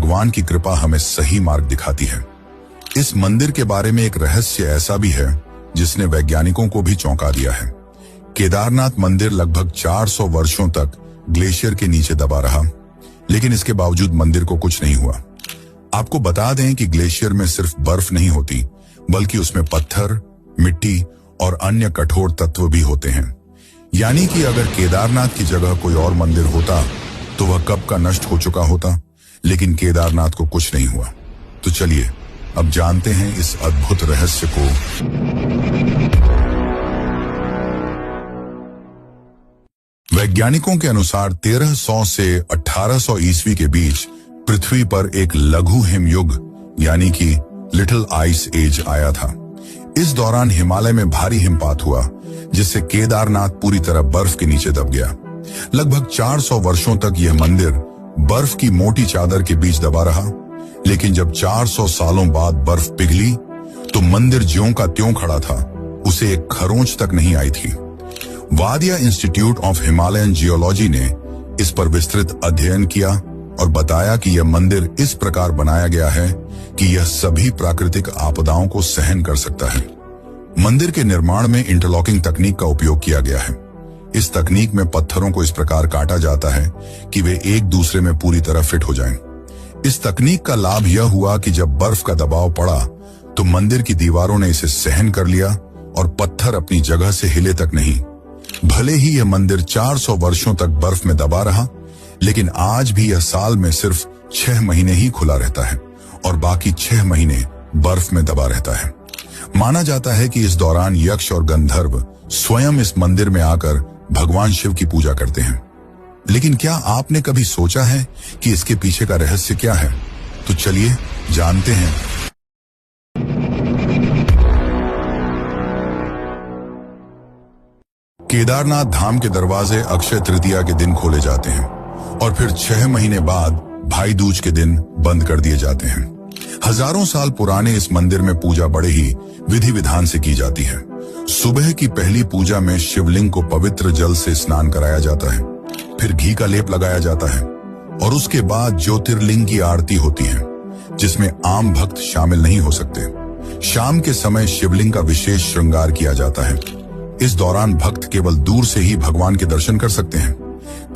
भगवान की कृपा हमें सही मार्ग दिखाती है। इस मंदिर के बारे में एक रहस्य ऐसा भी है जिसने वैज्ञानिकों को भी चौंका दिया है। केदारनाथ मंदिर लगभग 400 वर्षों तक ग्लेशियर के नीचे दबा रहा, लेकिन इसके बावजूद मंदिर को कुछ नहीं हुआ। आपको बता दें कि ग्लेशियर में सिर्फ बर्फ नहीं होती, बल्कि उसमें पत्थर, मिट्टी और अन्य कठोर तत्व भी होते हैं। यानी कि अगर केदारनाथ की जगह कोई और मंदिर होता तो वह कब का नष्ट हो चुका होता, लेकिन केदारनाथ को कुछ नहीं हुआ। तो चलिए अब जानते हैं इस अद्भुत रहस्य को। वैज्ञानिकों के अनुसार 1300 से 1800 ईस्वी के बीच पृथ्वी पर एक लघु हिमयुग यानी कि लिटिल आइस एज आया था। इस दौरान हिमालय में भारी हिमपात हुआ, जिससे केदारनाथ पूरी तरह बर्फ के नीचे दब गया। लगभग 400 वर्षों तक यह मंदिर बर्फ की मोटी चादर के बीच दबा रहा, लेकिन जब 400 सालों बाद बर्फ पिघली तो मंदिर ज्यों का त्यों खड़ा था, उसे एक खरोंच तक नहीं आई थी। वादिया इंस्टीट्यूट ऑफ हिमालयन जियोलॉजी ने इस पर विस्तृत अध्ययन किया और बताया कि यह मंदिर इस प्रकार बनाया गया है कि यह सभी प्राकृतिक आपदाओं को सहन कर सकता है। मंदिर के निर्माण में इंटरलॉकिंग तकनीक का उपयोग किया गया है। इस तकनीक में पत्थरों को इस प्रकार काटा जाता है कि वे एक दूसरे में पूरी तरह फिट हो जाएं। इस तकनीक का लाभ यह हुआ कि जब बर्फ का दबाव पड़ा तो मंदिर की दीवारों ने इसे सहन कर लिया और पत्थर अपनी जगह से हिले तक नहीं। भले ही यह मंदिर 400 वर्षों तक बर्फ में दबा रहा, लेकिन आज भी यह साल में सिर्फ 6 महीने ही खुला रहता है और बाकी 6 महीने बर्फ में दबा रहता है। माना जाता है कि इस दौरान यक्ष और गंधर्व स्वयं इस मंदिर में आकर भगवान शिव की पूजा करते हैं। लेकिन क्या आपने कभी सोचा है कि इसके पीछे का रहस्य क्या है? तो चलिए जानते हैं। केदारनाथ धाम के दरवाजे अक्षय तृतीया के दिन खोले जाते हैं और फिर 6 महीने बाद भाई दूज के दिन बंद कर दिए जाते हैं। हजारों साल पुराने इस मंदिर में पूजा बड़े ही विधि विधान से की जाती है। सुबह की पहली पूजा में शिवलिंग को पवित्र जल से स्नान कराया जाता है, फिर घी का लेप लगाया जाता है और उसके बाद ज्योतिर्लिंग की आरती होती है, जिसमें आम भक्त शामिल नहीं हो सकते। शाम के समय शिवलिंग का विशेष श्रृंगार किया जाता है। इस दौरान भक्त केवल दूर से ही भगवान के दर्शन कर सकते हैं।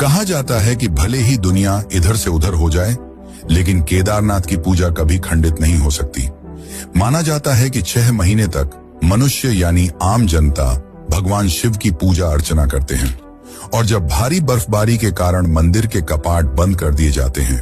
कहा जाता है कि भले ही दुनिया इधर से उधर हो जाए, लेकिन केदारनाथ की पूजा कभी खंडित नहीं हो सकती। माना जाता है कि 6 महीने तक मनुष्य यानी आम जनता भगवान शिव की पूजा अर्चना करते हैं और जब भारी बर्फबारी के कारण मंदिर के कपाट बंद कर दिए जाते हैं